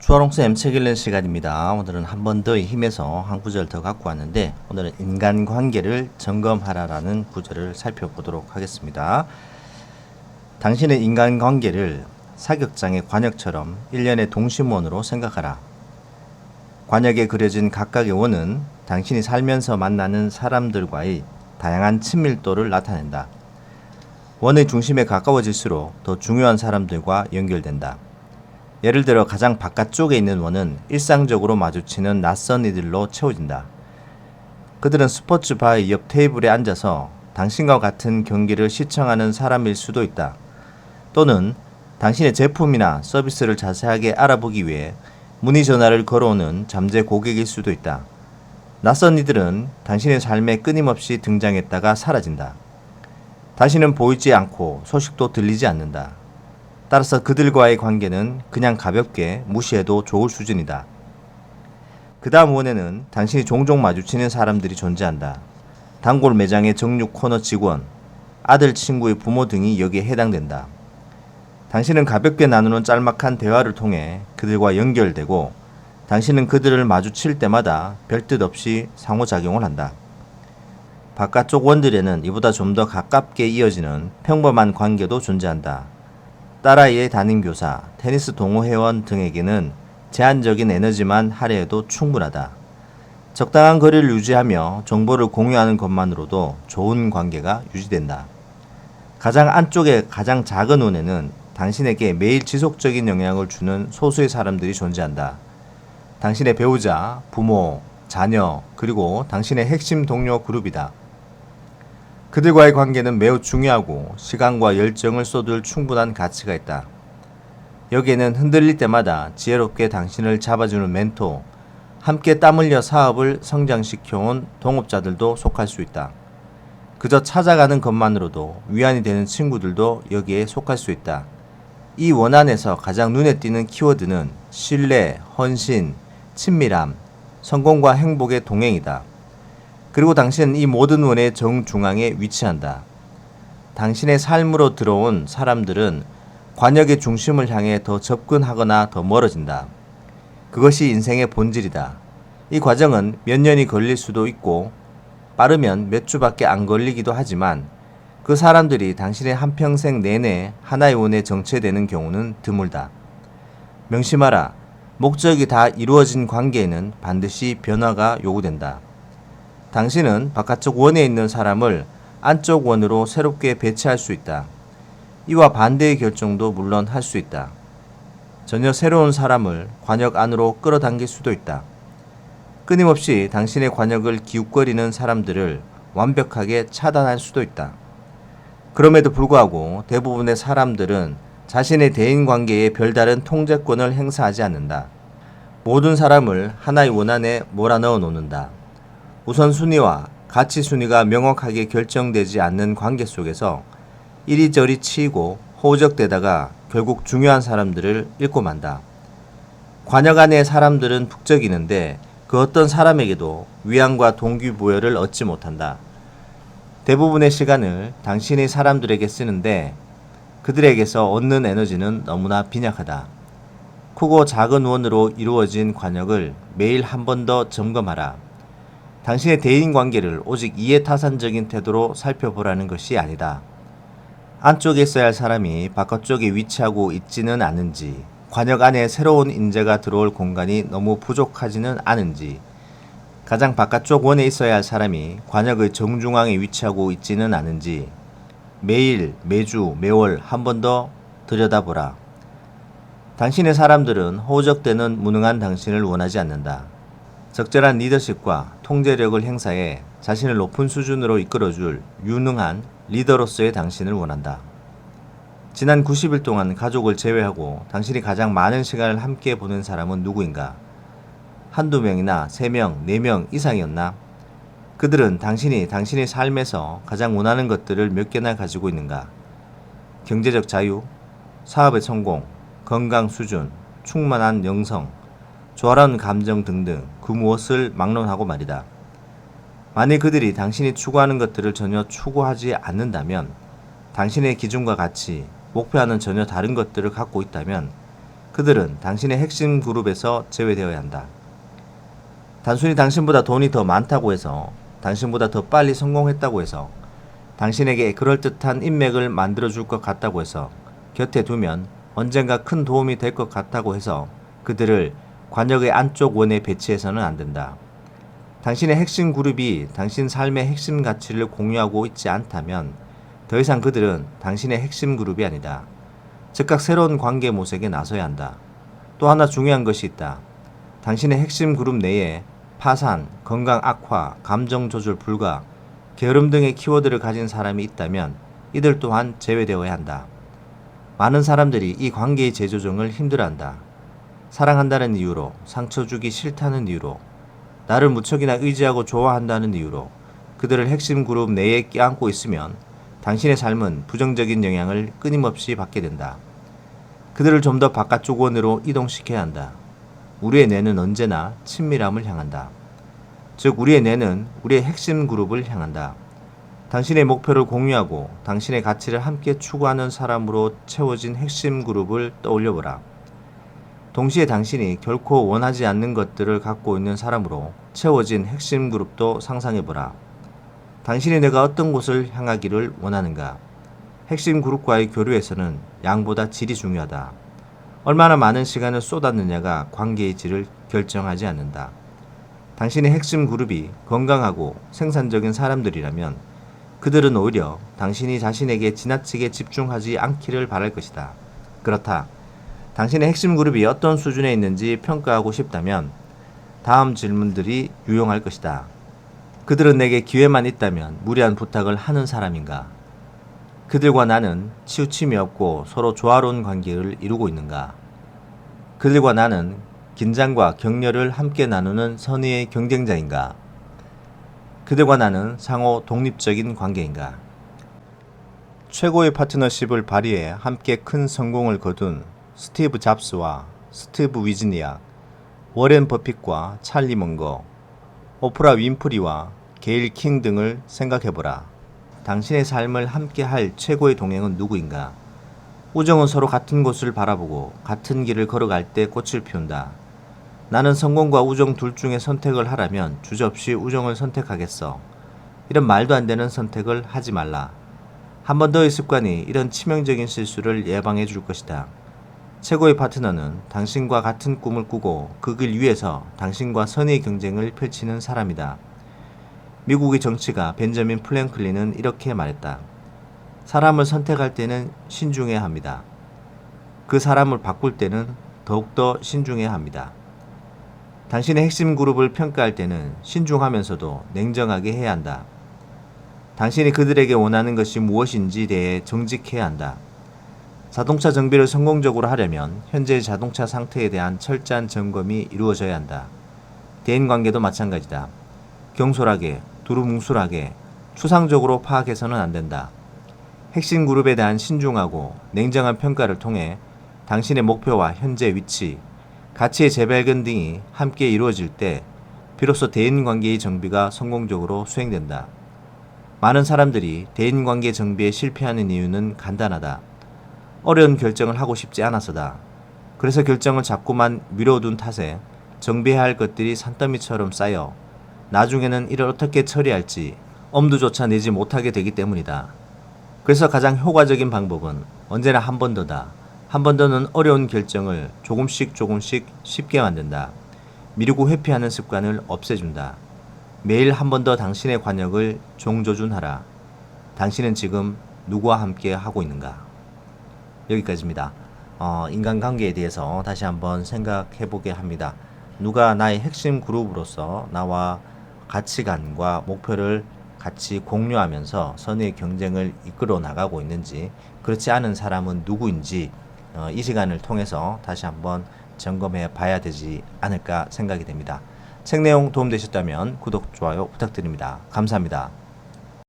주아롱쌤 책 읽는 시간입니다. 오늘은 한 번 더 힘에서 한 구절 더 갖고 왔는데, 오늘은 인간관계를 점검하라라는 구절을 살펴보도록 하겠습니다. 당신의 인간관계를 사격장의 관역처럼 일련의 동심원으로 생각하라. 관역에 그려진 각각의 원은 당신이 살면서 만나는 사람들과의 다양한 친밀도를 나타낸다. 원의 중심에 가까워질수록 더 중요한 사람들과 연결된다. 예를 들어 가장 바깥쪽에 있는 원은 일상적으로 마주치는 낯선 이들로 채워진다. 그들은 스포츠 바의 옆 테이블에 앉아서 당신과 같은 경기를 시청하는 사람일 수도 있다. 또는 당신의 제품이나 서비스를 자세하게 알아보기 위해 문의 전화를 걸어오는 잠재 고객일 수도 있다. 낯선 이들은 당신의 삶에 끊임없이 등장했다가 사라진다. 다시는 보이지 않고 소식도 들리지 않는다. 따라서 그들과의 관계는 그냥 가볍게 무시해도 좋을 수준이다. 그 다음 원에는 당신이 종종 마주치는 사람들이 존재한다. 단골 매장의 정육 코너 직원, 아들 친구의 부모 등이 여기에 해당된다. 당신은 가볍게 나누는 짤막한 대화를 통해 그들과 연결되고, 당신은 그들을 마주칠 때마다 별뜻 없이 상호작용을 한다. 바깥쪽 원들에는 이보다 좀 더 가깝게 이어지는 평범한 관계도 존재한다. 딸아이의 담임교사, 테니스 동호회원 등에게는 제한적인 에너지만 할애해도 충분하다. 적당한 거리를 유지하며 정보를 공유하는 것만으로도 좋은 관계가 유지된다. 가장 안쪽의 가장 작은 원에는 당신에게 매일 지속적인 영향을 주는 소수의 사람들이 존재한다. 당신의 배우자, 부모, 자녀, 그리고 당신의 핵심 동료 그룹이다. 그들과의 관계는 매우 중요하고 시간과 열정을 쏟을 충분한 가치가 있다. 여기에는 흔들릴 때마다 지혜롭게 당신을 잡아주는 멘토, 함께 땀 흘려 사업을 성장시켜온 동업자들도 속할 수 있다. 그저 찾아가는 것만으로도 위안이 되는 친구들도 여기에 속할 수 있다. 이 원 안에서 가장 눈에 띄는 키워드는 신뢰, 헌신, 친밀함, 성공과 행복의 동행이다. 그리고 당신은 이 모든 원의 정중앙에 위치한다. 당신의 삶으로 들어온 사람들은 관역의 중심을 향해 더 접근하거나 더 멀어진다. 그것이 인생의 본질이다. 이 과정은 몇 년이 걸릴 수도 있고 빠르면 몇 주밖에 안 걸리기도 하지만, 그 사람들이 당신의 한평생 내내 하나의 원에 정체되는 경우는 드물다. 명심하라. 목적이 다 이루어진 관계에는 반드시 변화가 요구된다. 당신은 바깥쪽 원에 있는 사람을 안쪽 원으로 새롭게 배치할 수 있다. 이와 반대의 결정도 물론 할 수 있다. 전혀 새로운 사람을 관역 안으로 끌어당길 수도 있다. 끊임없이 당신의 관역을 기웃거리는 사람들을 완벽하게 차단할 수도 있다. 그럼에도 불구하고 대부분의 사람들은 자신의 대인관계에 별다른 통제권을 행사하지 않는다. 모든 사람을 하나의 원 안에 몰아넣어 놓는다. 우선순위와 가치순위가 명확하게 결정되지 않는 관계 속에서 이리저리 치이고 호적되다가 결국 중요한 사람들을 잃고 만다. 관역 안의 사람들은 북적이는데 그 어떤 사람에게도 위안과 동기부여를 얻지 못한다. 대부분의 시간을 당신의 사람들에게 쓰는데 그들에게서 얻는 에너지는 너무나 빈약하다. 크고 작은 원으로 이루어진 관역을 매일 한 번 더 점검하라. 당신의 대인관계를 오직 이해타산적인 태도로 살펴보라는 것이 아니다. 안쪽에 있어야 할 사람이 바깥쪽에 위치하고 있지는 않은지, 관역 안에 새로운 인재가 들어올 공간이 너무 부족하지는 않은지, 가장 바깥쪽 원에 있어야 할 사람이 관역의 정중앙에 위치하고 있지는 않은지 매일, 매주, 매월 한 번 더 들여다보라. 당신의 사람들은 호적되는 무능한 당신을 원하지 않는다. 적절한 리더십과 통제력을 행사해 자신을 높은 수준으로 이끌어줄 유능한 리더로서의 당신을 원한다. 지난 90일 동안 가족을 제외하고 당신이 가장 많은 시간을 함께 보낸 사람은 누구인가? 한두 명이나 3명, 4명 이상이었나? 그들은 당신이 당신의 삶에서 가장 원하는 것들을 몇 개나 가지고 있는가? 경제적 자유, 사업의 성공, 건강 수준, 충만한 영성, 조화로운 감정 등등 그 무엇을 막론하고 말이다. 만일 그들이 당신이 추구하는 것들을 전혀 추구하지 않는다면, 당신의 기준과 가치, 목표와는 전혀 다른 것들을 갖고 있다면 그들은 당신의 핵심 그룹에서 제외되어야 한다. 단순히 당신보다 돈이 더 많다고 해서, 당신보다 더 빨리 성공했다고 해서, 당신에게 그럴듯한 인맥을 만들어줄 것 같다고 해서, 곁에 두면 언젠가 큰 도움이 될 것 같다고 해서 그들을 관역의 안쪽 원에 배치해서는 안 된다. 당신의 핵심 그룹이 당신 삶의 핵심 가치를 공유하고 있지 않다면 더 이상 그들은 당신의 핵심 그룹이 아니다. 즉각 새로운 관계 모색에 나서야 한다. 또 하나 중요한 것이 있다. 당신의 핵심 그룹 내에 파산, 건강 악화, 감정 조절 불가, 게으름 등의 키워드를 가진 사람이 있다면 이들 또한 제외되어야 한다. 많은 사람들이 이 관계의 재조정을 힘들어한다. 사랑한다는 이유로, 상처 주기 싫다는 이유로, 나를 무척이나 의지하고 좋아한다는 이유로 그들을 핵심 그룹 내에 껴안고 있으면 당신의 삶은 부정적인 영향을 끊임없이 받게 된다. 그들을 좀 더 바깥쪽 원으로 이동시켜야 한다. 우리의 뇌는 언제나 친밀함을 향한다. 즉 우리의 뇌는 우리의 핵심 그룹을 향한다. 당신의 목표를 공유하고 당신의 가치를 함께 추구하는 사람으로 채워진 핵심 그룹을 떠올려보라. 동시에 당신이 결코 원하지 않는 것들을 갖고 있는 사람으로 채워진 핵심 그룹도 상상해보라. 당신이 내가 어떤 곳을 향하기를 원하는가? 핵심 그룹과의 교류에서는 양보다 질이 중요하다. 얼마나 많은 시간을 쏟았느냐가 관계의 질을 결정하지 않는다. 당신의 핵심 그룹이 건강하고 생산적인 사람들이라면 그들은 오히려 당신이 자신에게 지나치게 집중하지 않기를 바랄 것이다. 그렇다. 당신의 핵심 그룹이 어떤 수준에 있는지 평가하고 싶다면 다음 질문들이 유용할 것이다. 그들은 내게 기회만 있다면 무리한 부탁을 하는 사람인가? 그들과 나는 치우침이 없고 서로 조화로운 관계를 이루고 있는가? 그들과 나는 긴장과 격려를 함께 나누는 선의의 경쟁자인가? 그들과 나는 상호 독립적인 관계인가? 최고의 파트너십을 발휘해 함께 큰 성공을 거둔 스티브 잡스와 스티브 위즈니악, 워렌 버핏과 찰리 먼거, 오프라 윈프리와 게일 킹 등을 생각해보라. 당신의 삶을 함께할 최고의 동행은 누구인가? 우정은 서로 같은 곳을 바라보고 같은 길을 걸어갈 때 꽃을 피운다. 나는 성공과 우정 둘 중에 선택을 하라면 주저없이 우정을 선택하겠어. 이런 말도 안 되는 선택을 하지 말라. 한 번 더의 습관이 이런 치명적인 실수를 예방해 줄 것이다. 최고의 파트너는 당신과 같은 꿈을 꾸고 그 길 위에서 당신과 선의 경쟁을 펼치는 사람이다. 미국의 정치가 벤저민 프랭클린은 이렇게 말했다. 사람을 선택할 때는 신중해야 합니다. 그 사람을 바꿀 때는 더욱더 신중해야 합니다. 당신의 핵심 그룹을 평가할 때는 신중하면서도 냉정하게 해야 한다. 당신이 그들에게 원하는 것이 무엇인지에 대해 정직해야 한다. 자동차 정비를 성공적으로 하려면 현재의 자동차 상태에 대한 철저한 점검이 이루어져야 한다. 대인관계도 마찬가지다. 경솔하게, 두루뭉술하게, 추상적으로 파악해서는 안 된다. 핵심 그룹에 대한 신중하고 냉정한 평가를 통해 당신의 목표와 현재 위치, 가치의 재발견 등이 함께 이루어질 때 비로소 대인관계의 정비가 성공적으로 수행된다. 많은 사람들이 대인관계 정비에 실패하는 이유는 간단하다. 어려운 결정을 하고 싶지 않아서다. 그래서 결정을 자꾸만 미뤄둔 탓에 정비해야 할 것들이 산더미처럼 쌓여 나중에는 이를 어떻게 처리할지 엄두조차 내지 못하게 되기 때문이다. 그래서 가장 효과적인 방법은 언제나 한 번 더다. 한 번 더는 어려운 결정을 조금씩 쉽게 만든다. 미루고 회피하는 습관을 없애준다. 매일 한 번 더 당신의 관역을 종조준하라. 당신은 지금 누구와 함께 하고 있는가? 여기까지입니다. 인간관계에 대해서 다시 한번 생각해보게 합니다. 누가 나의 핵심 그룹으로서 나와 가치관과 목표를 같이 공유하면서 선의의 경쟁을 이끌어 나가고 있는지, 그렇지 않은 사람은 누구인지 이 시간을 통해서 다시 한번 점검해 봐야 되지 않을까 생각이 됩니다. 책 내용 도움되셨다면 구독, 좋아요 부탁드립니다. 감사합니다.